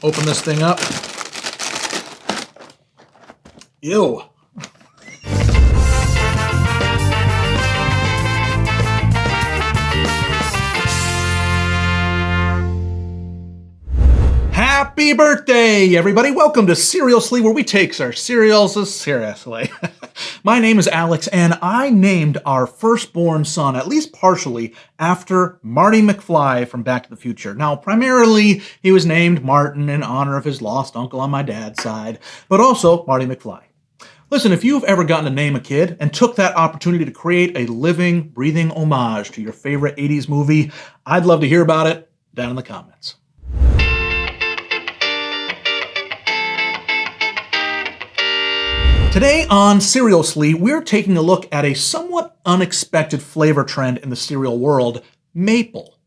open this thing up. Ew. Happy birthday, everybody! Welcome to Cerealsly, where we take our cereals seriously. My name is Alex, and I named our firstborn son, at least partially, after Marty McFly from Back to the Future. Now, primarily, he was named Martin in honor of his lost uncle on my dad's side, but also Marty McFly. Listen, if you've ever gotten to name a kid and took that opportunity to create a living, breathing homage to your favorite 80s movie, I'd love to hear about it down in the comments. Today on Cerealsly, we're taking a look at a somewhat unexpected flavor trend in the cereal world, maple.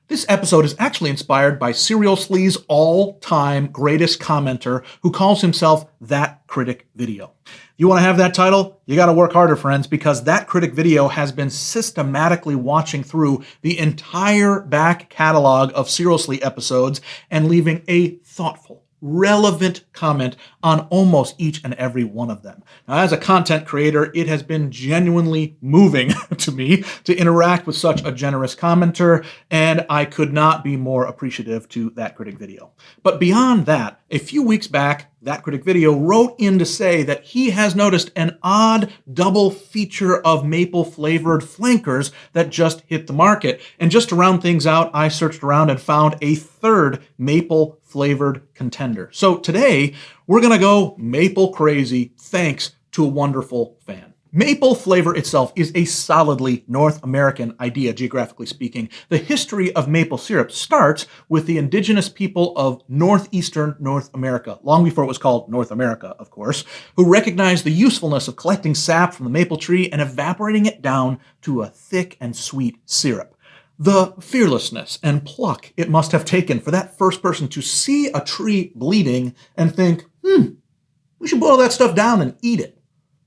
This episode is actually inspired by Cerealsly's all-time greatest commenter who calls himself That Critic Video. You want to have that title? You got to work harder, friends, because That Critic Video has been systematically watching through the entire back catalog of Cerealsly episodes and leaving a thoughtful, relevant comment on almost each and every one of them. Now, as a content creator, it has been genuinely moving to me to interact with such a generous commenter, and I could not be more appreciative to That Critic Video. But beyond that, a few weeks back, That Critic Video wrote in to say that he has noticed an odd double feature of maple-flavored flankers that just hit the market. And just to round things out, I searched around and found a third maple-flavored contender. So today, we're going to go maple crazy thanks to a wonderful fan. Maple flavor itself is a solidly North American idea, geographically speaking. The history of maple syrup starts with the indigenous people of northeastern North America, long before it was called North America, of course, who recognized the usefulness of collecting sap from the maple tree and evaporating it down to a thick and sweet syrup. The fearlessness and pluck it must have taken for that first person to see a tree bleeding and think, we should boil that stuff down and eat it.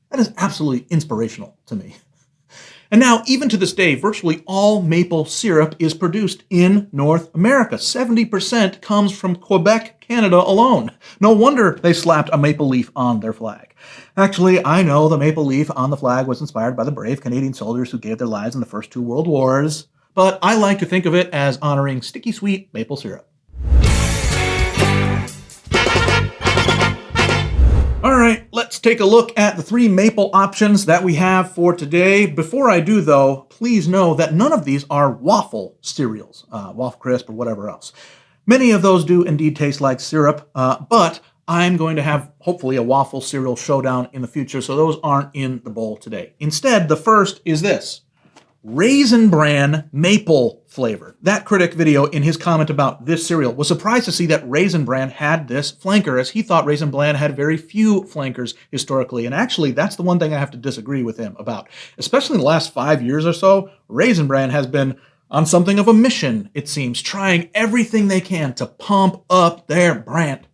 That is absolutely inspirational to me. And now, even to this day, virtually all maple syrup is produced in North America. 70% comes from Quebec, Canada alone. No wonder they slapped a maple leaf on their flag. Actually, I know the maple leaf on the flag was inspired by the brave Canadian soldiers who gave their lives in the first two world wars, but I like to think of it as honoring sticky sweet maple syrup. All right, let's take a look at the three maple options that we have for today. Before I do, though, please know that none of these are waffle cereals, Waffle Crisp or whatever else. Many of those do indeed taste like syrup, but I'm going to have, hopefully, a waffle cereal showdown in the future, so those aren't in the bowl today. Instead, the first is this. Raisin Bran maple flavor. That Critic Video, in his comment about this cereal, was surprised to see that Raisin Bran had this flanker, as he thought Raisin Bran had very few flankers historically. And actually, that's the one thing I have to disagree with him about. Especially in the last 5 years or so, Raisin Bran has been on something of a mission, it seems, trying everything they can to pump up their brand.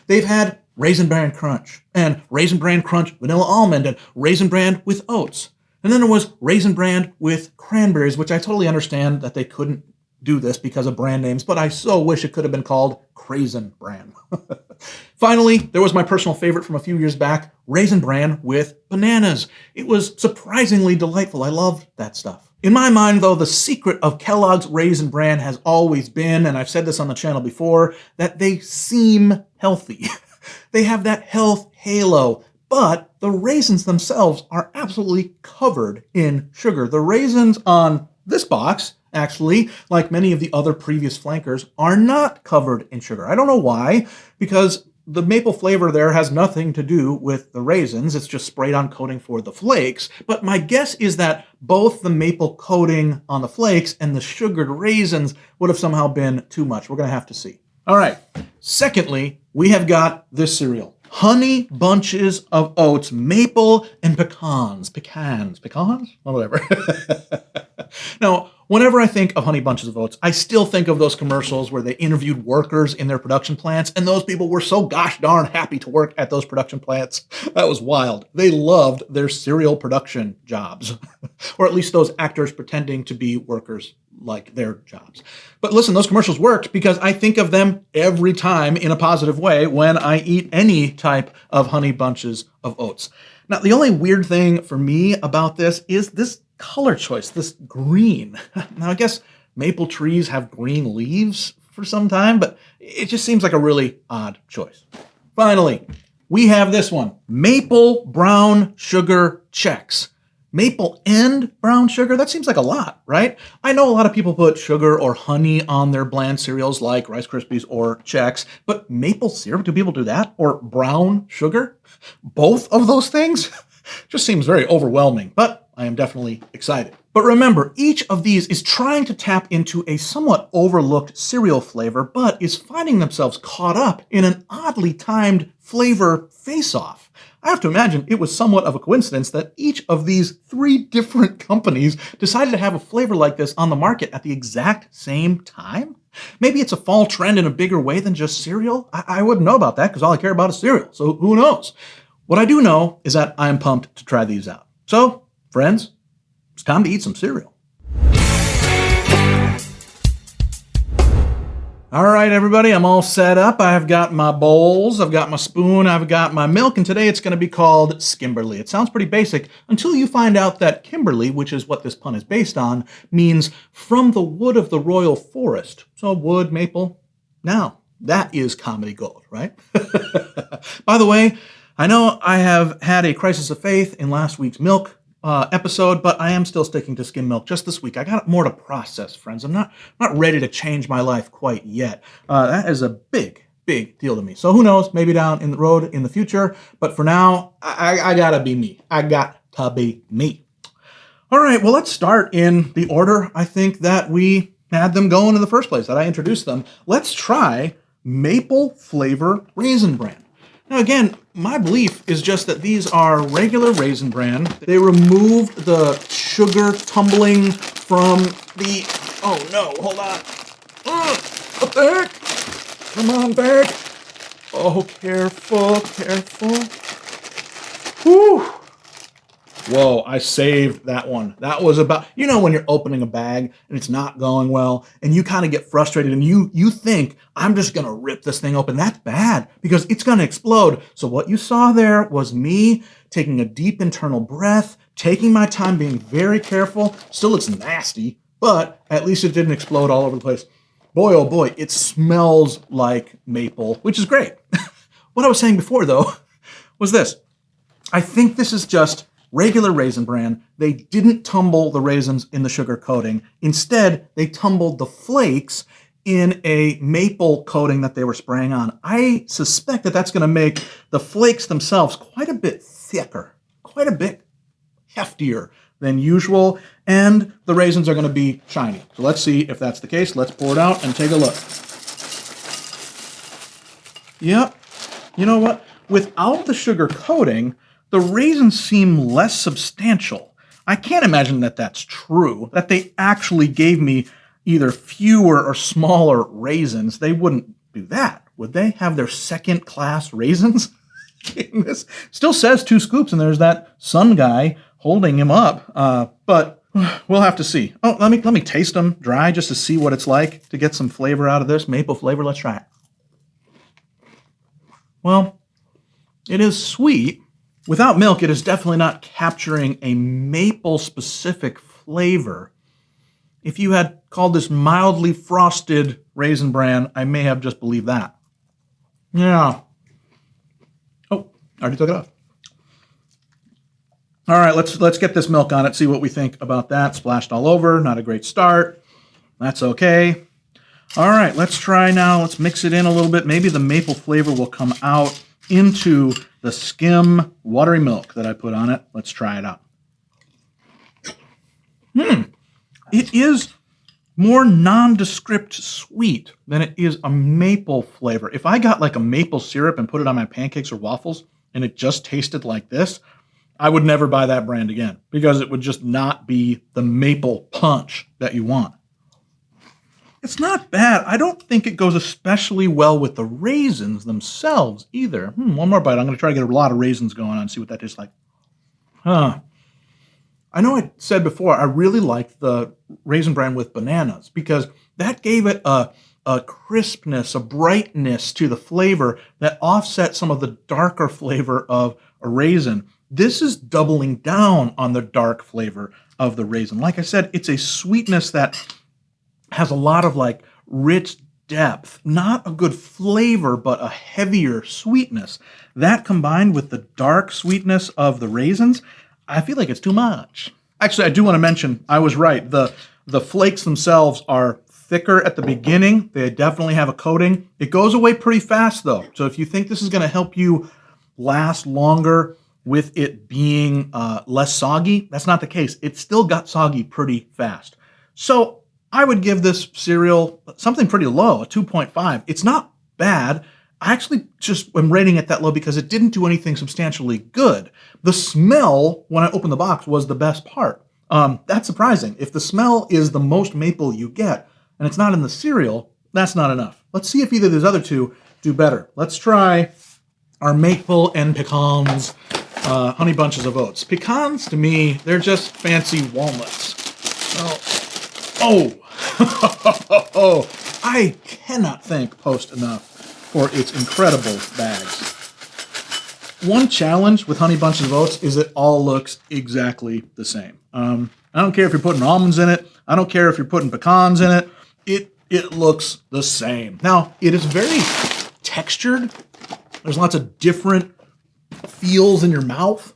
They've had Raisin Bran Crunch, and Raisin Bran Crunch Vanilla Almond, and Raisin Bran with oats. And then there was Raisin Bran with cranberries, which I totally understand that they couldn't do this because of brand names, but I so wish it could have been called Craisin Bran. Finally, there was my personal favorite from a few years back, Raisin Bran with bananas. It was surprisingly delightful. I loved that stuff. In my mind, though, the secret of Kellogg's Raisin Bran has always been, and I've said this on the channel before, that they seem healthy. They have that health halo. But the raisins themselves are absolutely covered in sugar. The raisins on this box, actually, like many of the other previous flankers, are not covered in sugar. I don't know why, because the maple flavor there has nothing to do with the raisins. It's just sprayed on coating for the flakes. But my guess is that both the maple coating on the flakes and the sugared raisins would have somehow been too much. We're going to have to see. All right. Secondly, we have got this cereal. Honey Bunches of Oats, maple and pecans. Pecans? Well, whatever. Now, Whenever I think of Honey Bunches of Oats, I still think of those commercials where they interviewed workers in their production plants, and those people were so gosh darn happy to work at those production plants. That was wild. They loved their cereal production jobs, or at least those actors pretending to be workers like their jobs. But listen, those commercials worked because I think of them every time in a positive way when I eat any type of Honey Bunches of Oats. Now, the only weird thing for me about this is this color choice, this green. Now, I guess maple trees have green leaves for some time, but it just seems like a really odd choice. Finally, we have this one, maple brown sugar Chex. Maple and brown sugar? That seems like a lot, right? I know a lot of people put sugar or honey on their bland cereals like Rice Krispies or Chex, but maple syrup, do people do that? Or brown sugar? Both of those things? Just seems very overwhelming, but I am definitely excited. But remember, each of these is trying to tap into a somewhat overlooked cereal flavor, but is finding themselves caught up in an oddly timed flavor face-off. I have to imagine it was somewhat of a coincidence that each of these 3 different companies decided to have a flavor like this on the market at the exact same time. Maybe it's a fall trend in a bigger way than just cereal. I wouldn't know about that because all I care about is cereal, so who knows? What I do know is that I'm pumped to try these out. So, friends, it's time to eat some cereal. All right, everybody, I'm all set up. I've got my bowls, I've got my spoon, I've got my milk, and today it's going to be called Skimberly. It sounds pretty basic until you find out that Kimberly, which is what this pun is based on, means from the wood of the royal forest. So wood, maple. Now, that is comedy gold, right? By the way, I know I have had a crisis of faith in last week's milk episode, but I am still sticking to skim milk just this week. I got more to process, friends. I'm not ready to change my life quite yet. That is a big deal to me. So who knows, maybe down in the road in the future, but for now, I gotta be me. I got to be me. All right, well, let's start in the order I think that we had them going in the first place, that I introduced them. Let's try maple flavor Raisin Bran. Now again, my belief is just that these are regular Raisin Bran. They removed the sugar tumbling from the... Oh no, hold on. What the heck? Come on back. Oh, careful. Whew. Whoa, I saved that one. That was about, you know, when you're opening a bag and it's not going well and you kind of get frustrated and you think, I'm just going to rip this thing open. That's bad because it's going to explode. So what you saw there was me taking a deep internal breath, taking my time, being very careful. Still looks nasty, but at least it didn't explode all over the place. Boy, oh boy, it smells like maple, which is great. What I was saying before, though, was this. I think this is just regular Raisin Bran. They didn't tumble the raisins in the sugar coating. Instead, they tumbled the flakes in a maple coating that they were spraying on. I suspect that that's going to make the flakes themselves quite a bit thicker, quite a bit heftier than usual, and the raisins are going to be shiny. So let's see if that's the case. Let's pour it out and take a look. Yep. You know what? Without the sugar coating, the raisins seem less substantial. I can't imagine that that's true, that they actually gave me either fewer or smaller raisins. They wouldn't do that, would they? Have their second-class raisins? This still says 2 scoops, and there's that sun guy holding him up. But we'll have to see. Oh, let me taste them dry just to see what it's like to get some flavor out of this, maple flavor. Let's try it. Well, it is sweet. Without milk, it is definitely not capturing a maple-specific flavor. If you had called this mildly frosted Raisin Bran, I may have just believed that. Yeah. Oh, I already took it off. All right, let's get this milk on it, see what we think about that. Splashed all over, not a great start. That's okay. All right, let's try now. Let's mix it in a little bit. Maybe the maple flavor will come out into the skim watery milk that I put on it. Let's try it out. It is more nondescript sweet than it is a maple flavor. If I got like a maple syrup and put it on my pancakes or waffles and it just tasted like this, I would never buy that brand again because it would just not be the maple punch that you want. It's not bad. I don't think it goes especially well with the raisins themselves either. One more bite. I'm going to try to get a lot of raisins going on and see what that tastes like. I know I said before I really liked the Raisin Bran with bananas because that gave it a crispness, a brightness to the flavor that offset some of the darker flavor of a raisin. This is doubling down on the dark flavor of the raisin. Like I said, it's a sweetness that has a lot of like rich depth, not a good flavor, but a heavier sweetness. That combined with the dark sweetness of the raisins, I feel like it's too much. Actually, I do want to mention, I was right. The flakes themselves are thicker at the beginning. They definitely have a coating. It goes away pretty fast though. So if you think this is going to help you last longer with it being less soggy, that's not the case. It still got soggy pretty fast. So I would give this cereal something pretty low, a 2.5. It's not bad. I actually just am rating it that low because it didn't do anything substantially good. The smell, when I opened the box, was the best part. That's surprising. If the smell is the most maple you get, and it's not in the cereal, that's not enough. Let's see if either of these other two do better. Let's try our maple and pecans, honey bunches of oats. Pecans, to me, they're just fancy walnuts. I cannot thank Post enough for its incredible bags. One challenge with Honey Bunches of Oats is it all looks exactly the same. I don't care if you're putting almonds in it. I don't care if you're putting pecans in it. It looks the same. Now, it is very textured. There's lots of different feels in your mouth.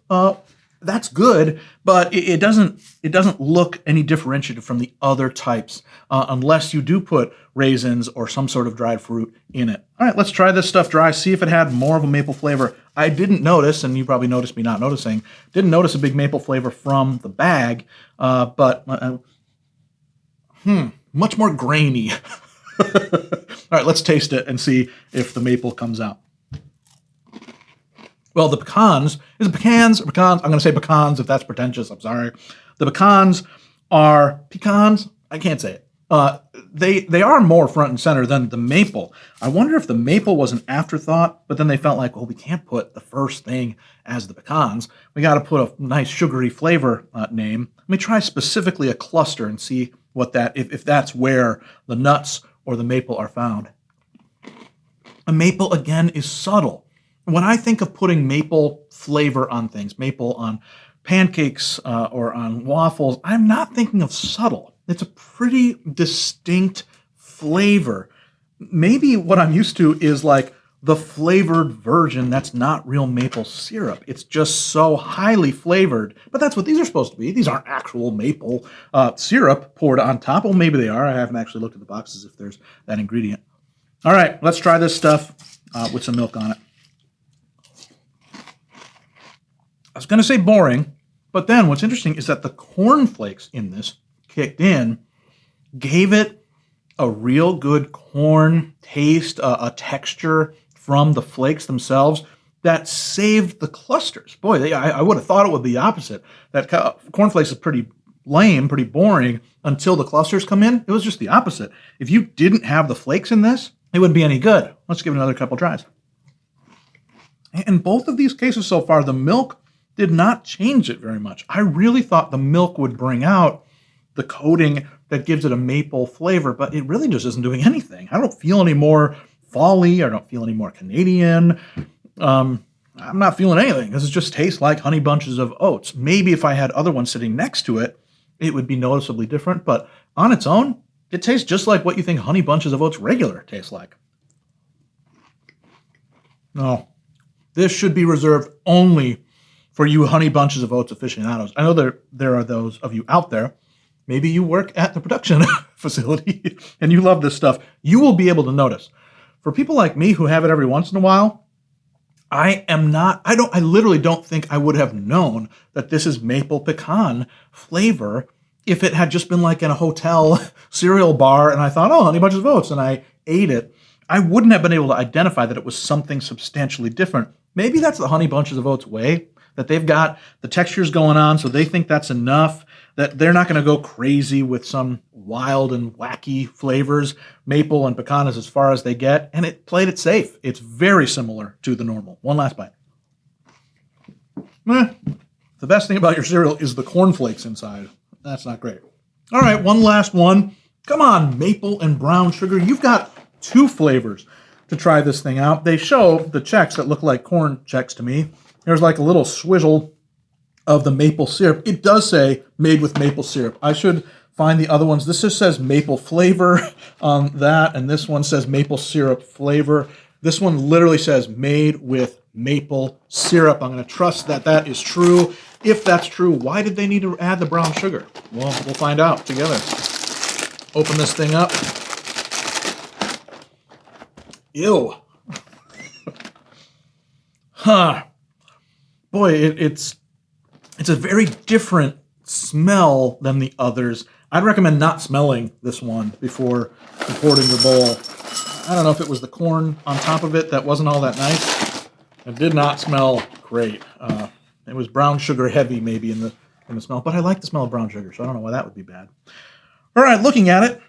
That's good, but it doesn't look any differentiated from the other types unless you do put raisins or some sort of dried fruit in it. All right, let's try this stuff dry, see if it had more of a maple flavor. I didn't notice, and you probably noticed me not noticing, didn't notice a big maple flavor from the bag, but much more grainy. All right, let's taste it and see if the maple comes out. Well, the pecans, is it pecans or pecans? I'm going to say pecans if that's pretentious. I'm sorry. The pecans are pecans. I can't say it. They are more front and center than the maple. I wonder if the maple was an afterthought, but then they felt like, well, we can't put the first thing as the pecans. We got to put a nice sugary flavor name. Let me try specifically a cluster and see what that, if that's where the nuts or the maple are found. A maple, again, is subtle. When I think of putting maple flavor on things, maple on pancakes or on waffles, I'm not thinking of subtle. It's a pretty distinct flavor. Maybe what I'm used to is like the flavored version that's not real maple syrup. It's just so highly flavored, but that's what these are supposed to be. These aren't actual maple syrup poured on top. Well, maybe they are. I haven't actually looked at the boxes if there's that ingredient. All right, let's try this stuff with some milk on it. I was going to say boring, but then what's interesting is that the cornflakes in this kicked in, gave it a real good corn taste, a texture from the flakes themselves that saved the clusters. Boy, I would have thought it would be the opposite. That cornflakes is pretty lame, pretty boring until the clusters come in. It was just the opposite. If you didn't have the flakes in this, it wouldn't be any good. Let's give it another couple tries. In both of these cases so far, the milk did not change it very much. I really thought the milk would bring out the coating that gives it a maple flavor, but it really just isn't doing anything. I don't feel any more folly. I don't feel any more Canadian. I'm not feeling anything. This just tastes like Honey Bunches of Oats. Maybe if I had other ones sitting next to it, it would be noticeably different, but on its own, it tastes just like what you think Honey Bunches of Oats regular tastes like. No, this should be reserved only for you Honey Bunches of Oats aficionados. I know there are those of you out there. Maybe you work at the production facility and you love this stuff. You will be able to notice. For people like me who have it every once in a while, I literally don't think I would have known that this is maple pecan flavor if it had just been like in a hotel cereal bar and I thought, oh, Honey Bunches of Oats, and I ate it. I wouldn't have been able to identify that it was something substantially different. Maybe that's the Honey Bunches of Oats way. that they've got the textures going on, so they think that's enough, that they're not going to go crazy with some wild and wacky flavors. Maple and pecan is as far as they get, and it played it safe. It's very similar to the normal. One last bite. The best thing about your cereal is the cornflakes inside. That's not great. All right, one last one. Come on, maple and brown sugar. You've got 2 flavors to try this thing out. They show the checks that look like corn checks to me. There's like a little swizzle of the maple syrup. It does say made with maple syrup. I should find the other ones. This just says maple flavor on that, and this one says maple syrup flavor. This one literally says made with maple syrup. I'm going to trust that that is true. If that's true, why did they need to add the brown sugar? Well, we'll find out together. Open this thing up. Ew. Huh. Boy, it's a very different smell than the others. I'd recommend not smelling this one before importing your bowl. I don't know if it was the corn on top of it that wasn't all that nice. It did not smell great. It was brown sugar heavy maybe in the smell, but I like the smell of brown sugar, so I don't know why that would be bad. All right, looking at it,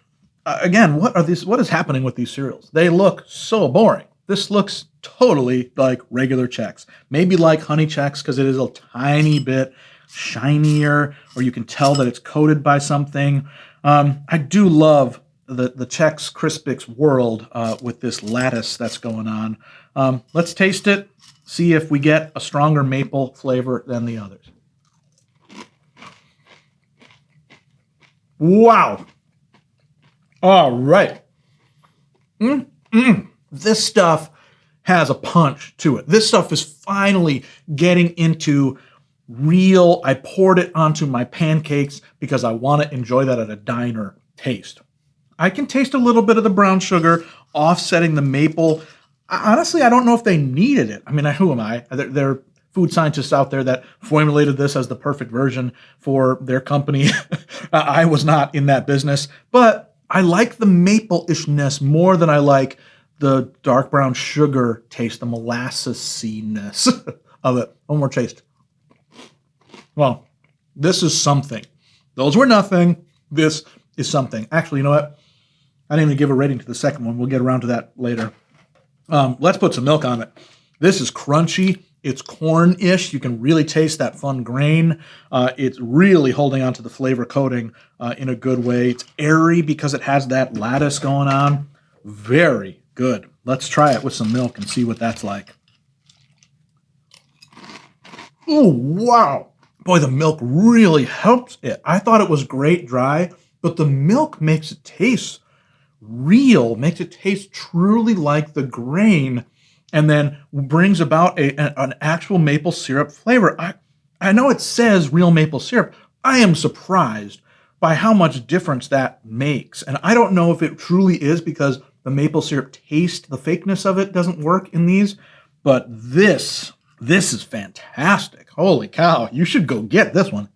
again, what is happening with these cereals? They look so boring. This looks totally like regular Chex. Maybe like Honey Chex because it is a tiny bit shinier, or you can tell that it's coated by something. I do love the Chex Crispix world with this lattice that's going on. Let's taste it, see if we get a stronger maple flavor than the others. Wow. All right. This stuff has a punch to it. This stuff is finally getting into real, I poured it onto my pancakes because I want to enjoy that at a diner taste. I can taste a little bit of the brown sugar offsetting the maple. Honestly, I don't know if they needed it. I mean, who am I? There are food scientists out there that formulated this as the perfect version for their company. I was not in that business, but I like the maple-ishness more than I like the dark brown sugar taste, the molasses-iness of it. One more taste. Well, this is something. Those were nothing. This is something. Actually, you know what? I didn't even give a rating to the second one. We'll get around to that later. Let's put some milk on it. This is crunchy. It's corn-ish. You can really taste that fun grain. It's really holding on to the flavor coating in a good way. It's airy because it has that lattice going on. Very good. Let's try it with some milk and see what that's like. Oh, wow. Boy, the milk really helps it. I thought it was great dry, but the milk makes it taste real, makes it taste truly like the grain, and then brings about an actual maple syrup flavor. I know it says real maple syrup. I am surprised by how much difference that makes. And I don't know if it truly is because the maple syrup taste, the fakeness of it doesn't work in these, but this is fantastic. Holy cow, you should go get this one.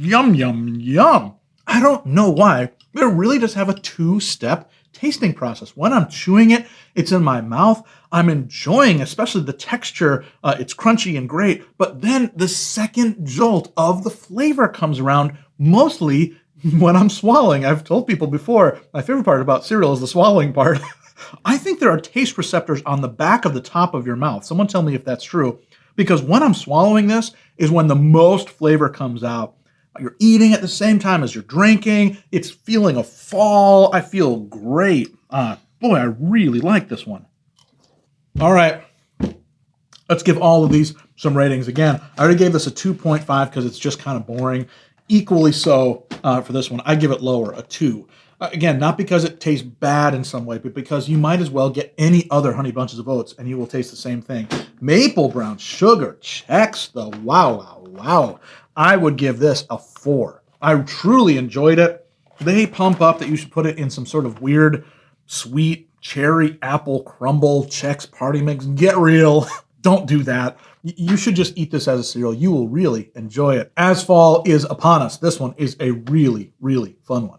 Yum, yum, yum. I don't know why, but it really does have a 2-step tasting process. When I'm chewing it, it's in my mouth. I'm enjoying, especially the texture. It's crunchy and great. But then the second jolt of the flavor comes around, mostly when I'm swallowing. I've told people before, my favorite part about cereal is the swallowing part. I think there are taste receptors on the back of the top of your mouth. Someone tell me if that's true. Because when I'm swallowing this is when the most flavor comes out. You're eating at the same time as you're drinking. It's feeling a fall. I feel great. Boy, I really like this one. All right. Let's give all of these some ratings. Again, I already gave this a 2.5 because it's just kind of boring. Equally so for this one. I give it lower, a 2. Again, not because it tastes bad in some way, but because you might as well get any other Honey Bunches of Oats and you will taste the same thing. Maple brown sugar Chex, though. Wow, wow, wow. I would give this a 4. I truly enjoyed it. They pump up that you should put it in some sort of weird, sweet, cherry apple crumble Chex party mix. Get real. Don't do that. You should just eat this as a cereal. You will really enjoy it. As fall is upon us, this one is a really, really fun one.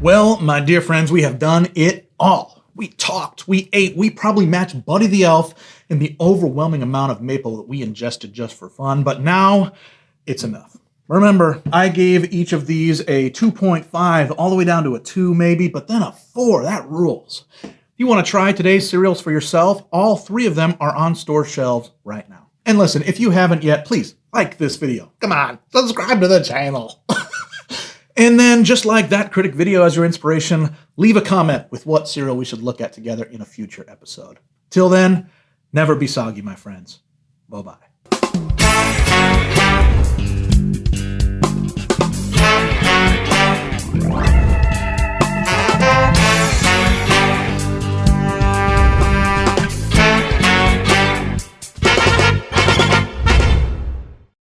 Well, my dear friends, we have done it all. We talked, we ate, we probably matched Buddy the Elf in the overwhelming amount of maple that we ingested just for fun, but now it's enough. Remember, I gave each of these a 2.5, all the way down to a 2 maybe, but then a 4, that rules. If you want to try today's cereals for yourself, all 3 of them are on store shelves right now. And listen, if you haven't yet, please like this video. Come on, subscribe to the channel. And then, just like that critic video as your inspiration, leave a comment with what cereal we should look at together in a future episode. Till then, never be soggy, my friends. Bye-bye.